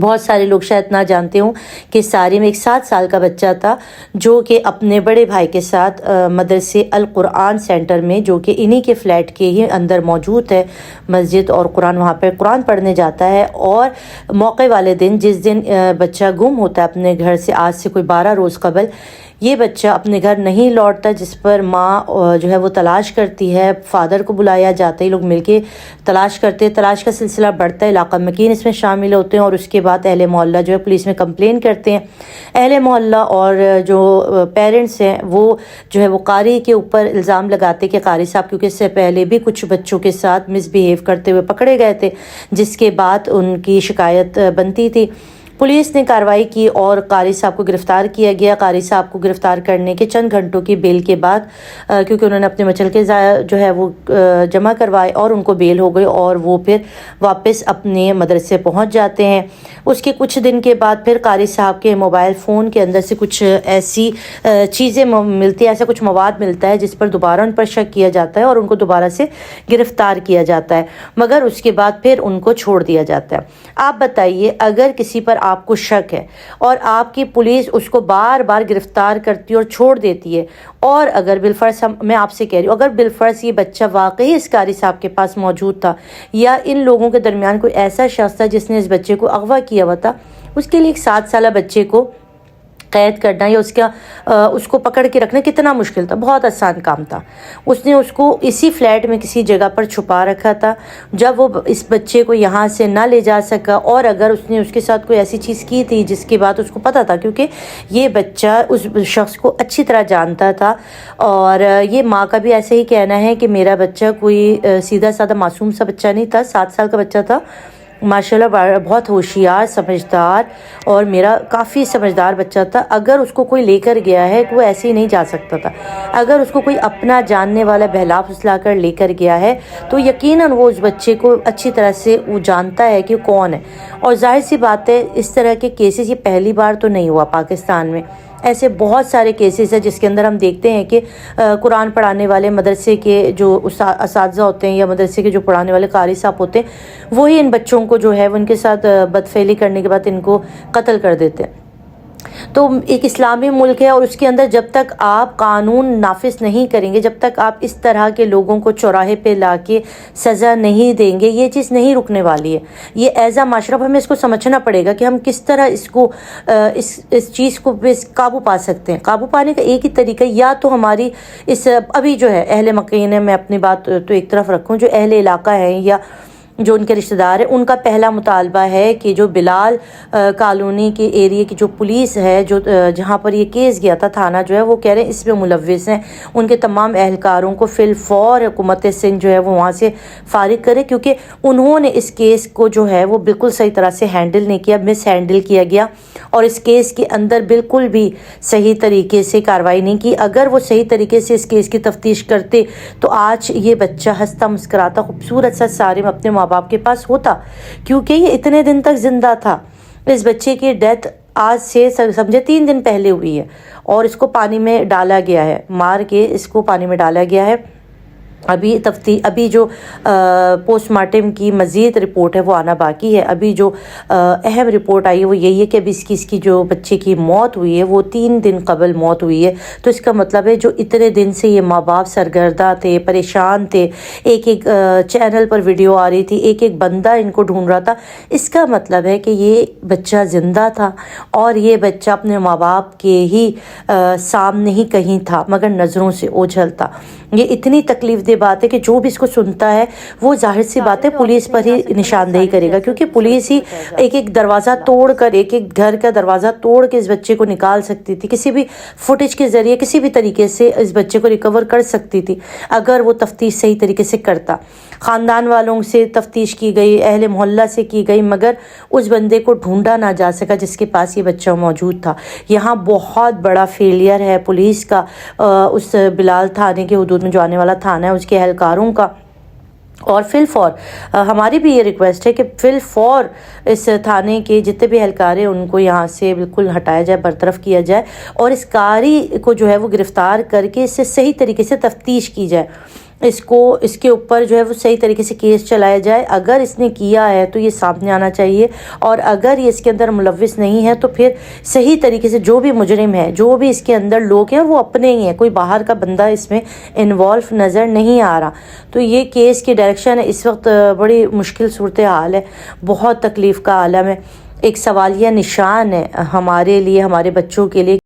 بہت سارے لوگ شاید نہ جانتے ہوں کہ سارم ایک 7 سال کا بچہ تھا جو کہ اپنے بڑے بھائی کے ساتھ مدرسے القرآن سینٹر میں، جو کہ انہی کے فلیٹ کے ہی اندر موجود ہے مسجد، اور وہاں پہ قرآن پڑھنے جاتا ہے۔ اور موقع والے دن، جس دن بچہ گم ہوتا ہے اپنے گھر سے، آج سے کوئی 12 روز قبل، یہ بچہ اپنے گھر نہیں لوٹتا، جس پر ماں جو ہے وہ تلاش کرتی ہے، فادر کو بلایا جاتا ہے، یہ لوگ مل کے تلاش کرتے ہیں، تلاش کا سلسلہ بڑھتا ہے، علاقہ مکین اس میں شامل ہوتے ہیں، اور اس کے بعد اہل محلہ جو ہے پولیس میں کمپلین کرتے ہیں۔ اہل محلہ اور جو پیرنٹس ہیں وہ جو ہے وہ قاری کے اوپر الزام لگاتے کہ قاری صاحب کیونکہ اس سے پہلے بھی کچھ بچوں کے ساتھ مس بیہیو کرتے ہوئے پکڑے گئے تھے، جس کے بعد ان کی شکایت بنتی تھی۔ پولیس نے کارروائی کی اور قاری صاحب کو گرفتار کیا گیا۔ قاری صاحب کو گرفتار کرنے کے چند گھنٹوں کی بیل کے بعد، کیونکہ انہوں نے اپنے مچلکے جو ہے وہ جمع کروائے اور ان کو بیل ہو گئی، اور وہ پھر واپس اپنے مدرسے پہنچ جاتے ہیں۔ اس کے کچھ دن کے بعد پھر قاری صاحب کے موبائل فون کے اندر سے کچھ ایسی چیزیں ملتی ہیں، ایسا کچھ مواد ملتا ہے جس پر دوبارہ ان پر شک کیا جاتا ہے اور ان کو دوبارہ سے گرفتار کیا جاتا ہے، مگر اس کے بعد پھر ان کو چھوڑ دیا جاتا ہے۔ آپ بتائیے، اگر کسی پر آپ کو شک ہے اور آپ کی پولیس اس کو بار بار گرفتار کرتی ہے اور چھوڑ دیتی ہے، اور اگر بالفرض میں آپ سے کہہ رہی ہوں، اگر بالفرض یہ بچہ واقعی اس قاری صاحب کے پاس موجود تھا، یا ان لوگوں کے درمیان کوئی ایسا شخص تھا جس نے اس بچے کو اغوا کیا ہوا تھا، اس کے لیے ایک 7 سالہ بچے کو قید کرنا یا اس کو پکڑ کے رکھنا کتنا مشکل تھا؟ بہت آسان کام تھا۔ اس نے اس کو اسی فلیٹ میں کسی جگہ پر چھپا رکھا تھا، جب وہ اس بچے کو یہاں سے نہ لے جا سکا، اور اگر اس نے اس کے ساتھ کوئی ایسی چیز کی تھی جس کے بعد اس کو پتہ تھا، کیونکہ یہ بچہ اس شخص کو اچھی طرح جانتا تھا، اور یہ ماں کا بھی ایسے ہی کہنا ہے کہ میرا بچہ کوئی سیدھا سادہ معصوم سا بچہ نہیں تھا، 7 سال کا بچہ تھا، ماشاءاللہ بہت ہوشیار، سمجھدار، اور میرا کافی سمجھدار بچہ تھا۔ اگر اس کو کوئی لے کر گیا ہے وہ ایسے ہی نہیں جا سکتا تھا، اگر اس کو کوئی اپنا جاننے والا بہلا پھسلا کر لے کر گیا ہے تو یقیناً وہ اس بچے کو اچھی طرح سے وہ جانتا ہے کہ کون ہے۔ اور ظاہر سی بات ہے، اس طرح کے کیسز یہ پہلی بار تو نہیں ہوا پاکستان میں، ایسے بہت سارے کیسز ہیں جس کے اندر ہم دیکھتے ہیں کہ قرآن پڑھانے والے مدرسے کے جو اساتذہ ہوتے ہیں یا مدرسے کے جو پڑھانے والے قاری صاحب ہوتے ہیں، وہی ان بچوں کو جو ہے وہ ان کے ساتھ بدفعلی کرنے کے بعد ان کو قتل کر دیتے ہیں۔ تو ایک اسلامی ملک ہے، اور اس کے اندر جب تک آپ قانون نافذ نہیں کریں گے، جب تک آپ اس طرح کے لوگوں کو چوراہے پہ لا کے سزا نہیں دیں گے، یہ چیز نہیں رکنے والی ہے۔ یہ ایز اے معاشرہ ہمیں اس کو سمجھنا پڑے گا کہ ہم کس طرح اس کو اس چیز کو قابو پا سکتے ہیں۔ قابو پانے کا ایک ہی طریقہ، یا تو ہماری ابھی جو ہے اہل مکین، میں اپنی بات تو ایک طرف رکھوں، جو اہل علاقہ ہیں یا جو ان کے رشتہ دار ہیں، ان کا پہلا مطالبہ ہے کہ جو بلال کالونی کے ایریے کی جو پولیس ہے، جو جہاں پر یہ کیس گیا تھا، تھانہ جو ہے وہ کہہ رہے ہیں اس میں ملوث ہیں، ان کے تمام اہلکاروں کو فی الفور حکومت سندھ جو ہے وہ وہاں سے فارغ کرے، کیونکہ انہوں نے اس کیس کو جو ہے وہ بالکل صحیح طرح سے ہینڈل نہیں کیا، مس ہینڈل کیا گیا، اور اس کیس کے اندر بالکل بھی صحیح طریقے سے کارروائی نہیں کی۔ اگر وہ صحیح طریقے سے اس کیس کی تفتیش کرتے تو آج یہ بچہ ہنستا مسکراتا خوبصورت سا سارم اپنے ماں باپ کے پاس ہوتا، کیونکہ یہ اتنے دن تک زندہ تھا۔ اس بچے کی ڈیتھ آج سے سمجھے 3 دن پہلے ہوئی ہے، اور اس کو پانی میں ڈالا گیا ہے، مار کے اس کو پانی میں ڈالا گیا ہے۔ ابھی جو پوسٹ مارٹم کی مزید رپورٹ ہے وہ آنا باقی ہے۔ ابھی جو اہم رپورٹ آئی ہے وہ یہی ہے کہ ابھی اس کی جو بچے کی موت ہوئی ہے وہ 3 دن قبل موت ہوئی ہے، تو اس کا مطلب ہے جو اتنے دن سے یہ ماں باپ سرگردہ تھے، پریشان تھے، ایک چینل پر ویڈیو آ رہی تھی، ایک بندہ ان کو ڈھونڈ رہا تھا، اس کا مطلب ہے کہ یہ بچہ زندہ تھا، اور یہ بچہ اپنے ماں باپ کے ہی سامنے ہی کہیں تھا، مگر نظروں سے اوجھل تھا۔ یہ اتنی تکلیف دہ بات ہے کہ جو بھی اس کو سنتا ہے وہ ظاہر سی بات ہے پولیس پر ہی نشاندہی کرے گا، کیونکہ پولیس ہی ایک دروازہ توڑ کر، ایک گھر کا دروازہ توڑ کے اس بچے کو نکال سکتی تھی، کسی بھی فوٹیج کے ذریعے کسی بھی طریقے سے اس بچے کو ریکور کر سکتی تھی اگر وہ تفتیش صحیح طریقے سے کرتا۔ خاندان والوں سے تفتیش کی گئی، اہل محلہ سے کی گئی، مگر اس بندے کو ڈھونڈا نہ جا سکا جس کے پاس یہ بچہ موجود تھا۔ یہاں بہت بڑا فیلئر ہے پولیس کا، اس بلال تھانے کے حدود میں جو آنے والا تھانہ ہے اس کے اہلکاروں کا، اور فی الفور ہماری بھی یہ ریکویسٹ ہے کہ فی الفور اس تھانے کے جتنے بھی اہلکار ہیں ان کو یہاں سے بالکل ہٹایا جائے، برطرف کیا جائے، اور اس قاری کو جو ہے وہ گرفتار کر کے اس سے صحیح طریقے سے تفتیش کی جائے۔ اس کے اوپر جو ہے وہ صحیح طریقے سے کیس چلایا جائے. اگر اس نے کیا ہے تو یہ سامنے آنا چاہیے, اور اگر یہ اس کے اندر ملوث نہیں ہے تو پھر صحیح طریقے سے جو بھی مجرم ہے, جو بھی اس کے اندر لوگ ہیں, وہ اپنے ہی ہیں, کوئی باہر کا بندہ اس میں انوالو نظر نہیں آ رہا. تو یہ کیس کی ڈائریکشن اس وقت بڑی مشکل صورتحال ہے, بہت تکلیف کا عالم ہے, ایک سوالیہ نشان ہے ہمارے لیے, ہمارے بچوں کے لیے.